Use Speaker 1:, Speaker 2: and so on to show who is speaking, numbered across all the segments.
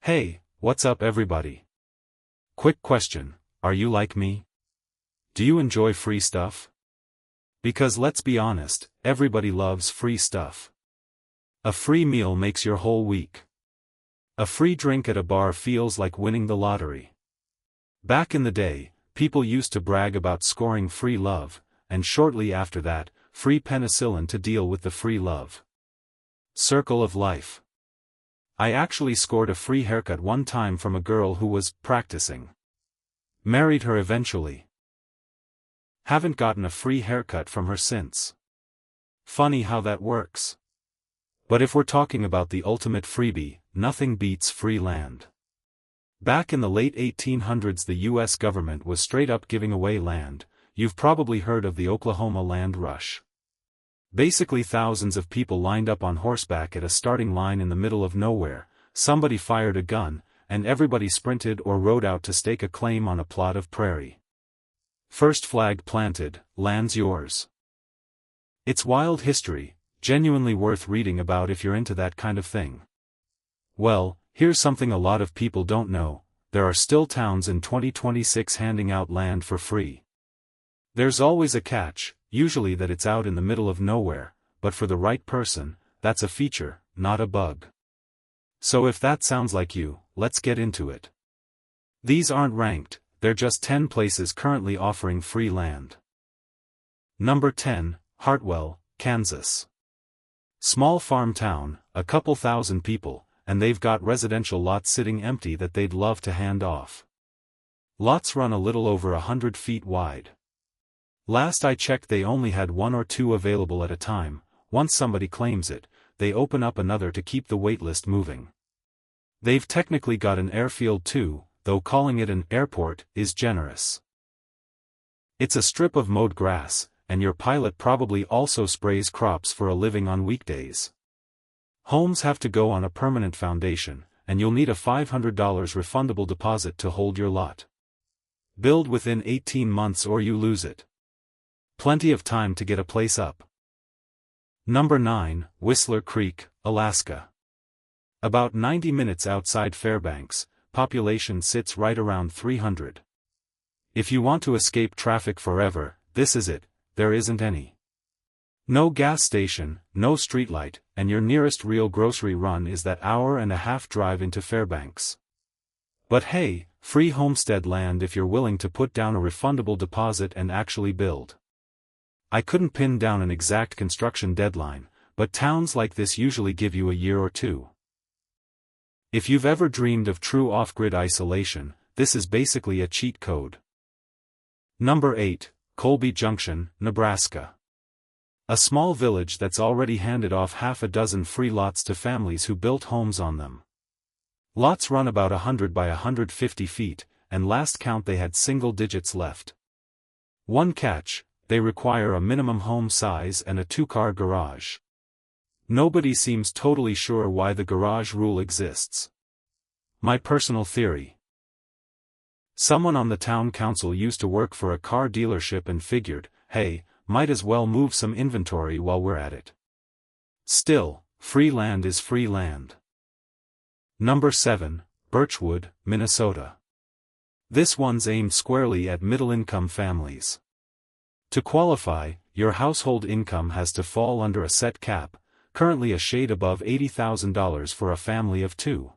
Speaker 1: Hey, what's up everybody? Quick question, are you like me? Do you enjoy free stuff? Because let's be honest, everybody loves free stuff. A free meal makes your whole week. A free drink at a bar feels like winning the lottery. Back in the day, people used to brag about scoring free love, and shortly after that, free penicillin to deal with the free love. Circle of life. I actually scored a free haircut one time from a girl who was practicing. Married her eventually. Haven't gotten a free haircut from her since. Funny how that works. But if we're talking about the ultimate freebie, nothing beats free land. Back in the late 1800s, the US government was straight up giving away land. You've probably heard of the Oklahoma land rush. Basically, thousands of people lined up on horseback at a starting line in the middle of nowhere, somebody fired a gun, and everybody sprinted or rode out to stake a claim on a plot of prairie. First flag planted, land's yours. It's wild history, genuinely worth reading about if you're into that kind of thing. Well, here's something a lot of people don't know: there are still towns in 2026 handing out land for free. There's always a catch, usually that it's out in the middle of nowhere, but for the right person, that's a feature, not a bug. So if that sounds like you, let's get into it. These aren't ranked, they're just 10 places currently offering free land. Number 10, Hartwell, Kansas. Small farm town, a couple thousand people, and they've got residential lots sitting empty that they'd love to hand off. Lots run a little over 100 feet wide. Last I checked, they only had one or two available at a time. Once somebody claims it, they open up another to keep the waitlist moving. They've technically got an airfield too, though calling it an airport is generous. It's a strip of mowed grass, and your pilot probably also sprays crops for a living on weekdays. Homes have to go on a permanent foundation, and you'll need a $500 refundable deposit to hold your lot. Build within 18 months or you lose it. Plenty of time to get a place up. Number 9, Whistler Creek, Alaska. About 90 minutes outside Fairbanks, population sits right around 300. If you want to escape traffic forever, this is it. There isn't any. No gas station, no streetlight, and your nearest real grocery run is that hour-and-a-half drive into Fairbanks. But hey, free homestead land if you're willing to put down a refundable deposit and actually build. I couldn't pin down an exact construction deadline, but towns like this usually give you a year or two. If you've ever dreamed of true off-grid isolation, this is basically a cheat code. Number 8, Colby Junction, Nebraska. A small village that's already handed off half a dozen free lots to families who built homes on them. Lots run about 100 by 150 feet, and last count they had single digits left. One catch: they require a minimum home size and a 2-car garage. Nobody seems totally sure why the garage rule exists. My personal theory. Someone on the town council used to work for a car dealership and figured, hey, might as well move some inventory while we're at it. Still, free land is free land. Number 7, Birchwood, Minnesota. This one's aimed squarely at middle-income families. To qualify, your household income has to fall under a set cap, currently a shade above $80,000 for a family of 2.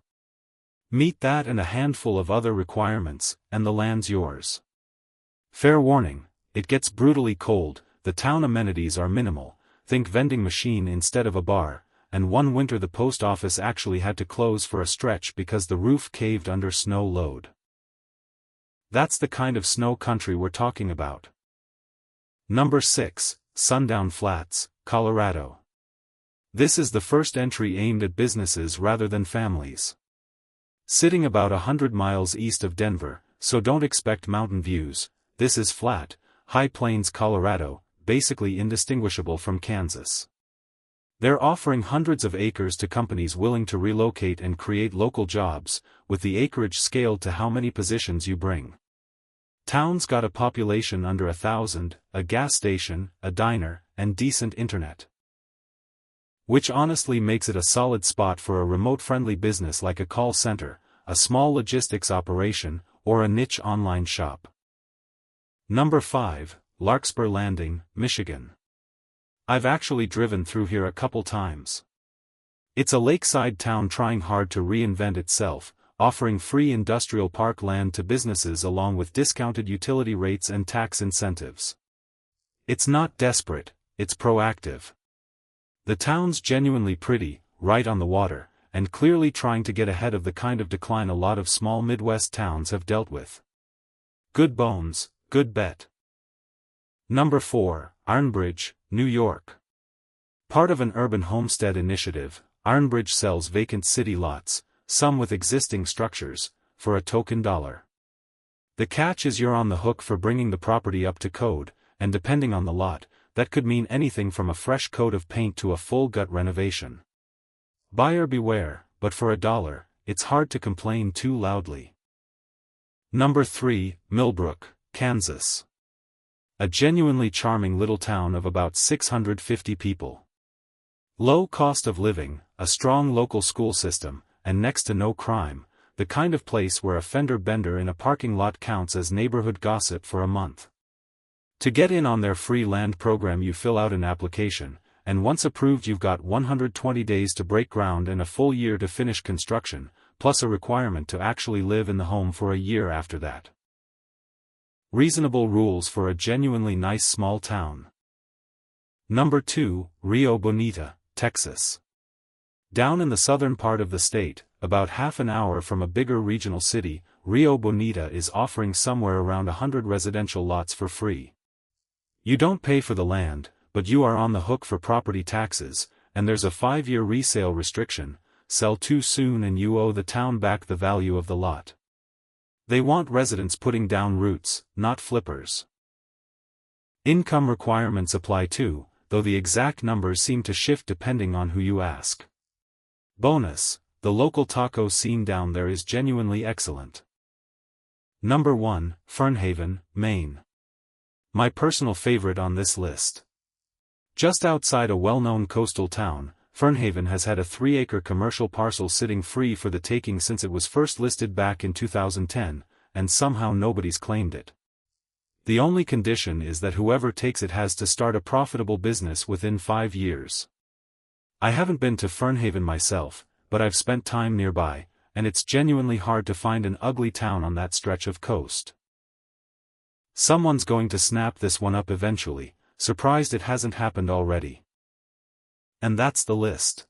Speaker 1: Meet that and a handful of other requirements, and the land's yours. Fair warning, it gets brutally cold. The town amenities are minimal, think vending machine instead of a bar, and one winter the post office actually had to close for a stretch because the roof caved under snow load. That's the kind of snow country we're talking about. Number 6, Sundown Flats, Colorado. This is the first entry aimed at businesses rather than families. Sitting about 100 miles east of Denver, so don't expect mountain views. This is flat, High Plains, Colorado, basically indistinguishable from Kansas. They're offering hundreds of acres to companies willing to relocate and create local jobs, with the acreage scaled to how many positions you bring. Town's got a population under 1,000, a gas station, a diner, and decent internet. Which honestly makes it a solid spot for a remote-friendly business like a call center, a small logistics operation, or a niche online shop. Number 5, Larkspur Landing, Michigan. I've actually driven through here a couple times. It's a lakeside town trying hard to reinvent itself, offering free industrial park land to businesses along with discounted utility rates and tax incentives. It's not desperate, it's proactive. The town's genuinely pretty, right on the water, and clearly trying to get ahead of the kind of decline a lot of small Midwest towns have dealt with. Good bones, good bet. Number 4, Ironbridge, New York. Part of an urban homestead initiative, Ironbridge sells vacant city lots, some with existing structures, for a token dollar. The catch is you're on the hook for bringing the property up to code, and depending on the lot, that could mean anything from a fresh coat of paint to a full gut renovation. Buyer beware, but for $1, it's hard to complain too loudly. Number 3, Millbrook, Kansas. A genuinely charming little town of about 650 people. Low cost of living, a strong local school system, and next to no crime, the kind of place where a fender bender in a parking lot counts as neighborhood gossip for a month. To get in on their free land program, you fill out an application, and once approved you've got 120 days to break ground and a full year to finish construction, plus a requirement to actually live in the home for a year after that. Reasonable rules for a genuinely nice small town. Number 2, Rio Bonita, Texas. Down in the southern part of the state, about half an hour from a bigger regional city, Rio Bonita is offering somewhere around 100 residential lots for free. You don't pay for the land, but you are on the hook for property taxes, and there's a 5-year resale restriction. Sell too soon and you owe the town back the value of the lot. They want residents putting down roots, not flippers. Income requirements apply too, though the exact numbers seem to shift depending on who you ask. Bonus, the local taco scene down there is genuinely excellent. Number 1, Fernhaven, Maine. My personal favorite on this list. Just outside a well-known coastal town, Fernhaven has had a 3-acre commercial parcel sitting free for the taking since it was first listed back in 2010, and somehow nobody's claimed it. The only condition is that whoever takes it has to start a profitable business within 5 years. I haven't been to Fernhaven myself, but I've spent time nearby, and it's genuinely hard to find an ugly town on that stretch of coast. Someone's going to snap this one up eventually, surprised it hasn't happened already. And that's the list.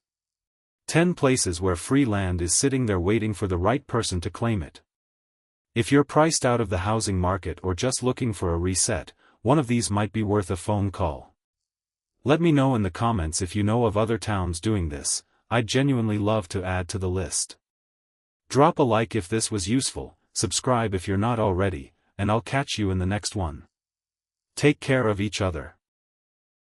Speaker 1: 10 places where free land is sitting there waiting for the right person to claim it. If you're priced out of the housing market or just looking for a reset, one of these might be worth a phone call. Let me know in the comments if you know of other towns doing this. I'd genuinely love to add to the list. Drop a like if this was useful, subscribe if you're not already, and I'll catch you in the next one. Take care of each other.